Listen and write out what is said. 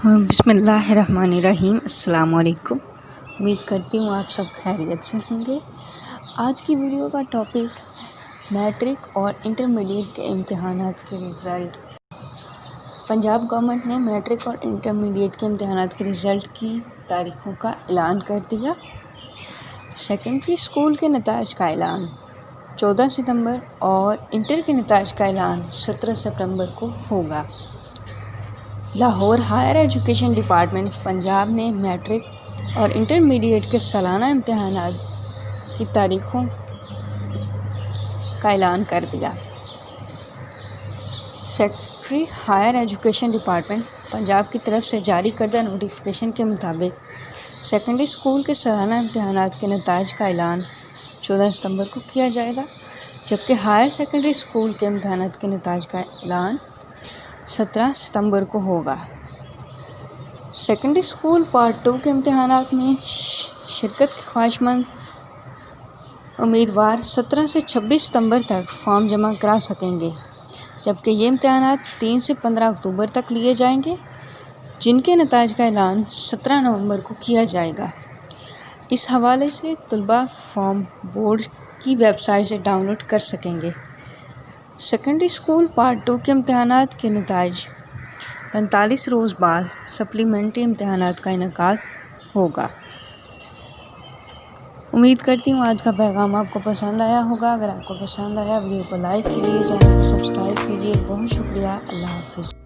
बिस्मिल्लाहिर्रहमानिर्रहीम। अस्सलाम वालेकुम। उम्मीद करती हूँ आप सब खैरियत से होंगे। आज की वीडियो का टॉपिक मैट्रिक और इंटरमीडिएट के इम्तिहानात के रिज़ल्ट। पंजाब गवर्नमेंट ने मैट्रिक और इंटरमीडिएट के इम्तिहानात के रिज़ल्ट की तारीख़ों का ऐलान कर दिया। सेकेंडरी स्कूल के नताइज का ऐलान 14 सितंबर और इंटर के नताइज का ऐलान 17 सितंबर को होगा। Lahore higher education department Punjab ने मैट्रिक और इंटरमीडिएट के सालाना इम्तिहानात की तारीख़ों का ऐलान कर दिया। Secretary higher education department Punjab की तरफ से जारी करदा नोटिफिकेशन के मुताबिक सेकेंडरी स्कूल के सालाना इम्तिहानात के नताइज का ऐलान 14 सितंबर को किया जाएगा, जबकि हायर सेकेंडरी स्कूल के इम्तिहानात के नताइज का ऐलान 17 सितंबर को होगा। सेकेंडरी स्कूल पार्ट 2 के इम्तिहानात में शिरकत के ख्वाहिशमंद उम्मीदवार 17 से 26 सितंबर तक फॉर्म जमा करा सकेंगे, जबकि ये इम्तिहानात 3 से 15 अक्टूबर तक लिए जाएंगे, जिनके नताइज का ऐलान 17 नवंबर को किया जाएगा। इस हवाले से तलबा फॉर्म बोर्ड की वेबसाइट से डाउनलोड कर सकेंगे। सेकेंडरी स्कूल पार्ट 2 के इम्तिहानात के नताइज 45 रोज़ बाद सप्लीमेंट्री इम्तिहानात का इनेकाद होगा। उम्मीद करती हूँ आज का पैगाम आपको पसंद आया होगा। अगर आपको पसंद आया वीडियो को लाइक कीजिए, चैनल को सब्सक्राइब कीजिए। बहुत शुक्रिया। अल्लाह हाफ़िज़।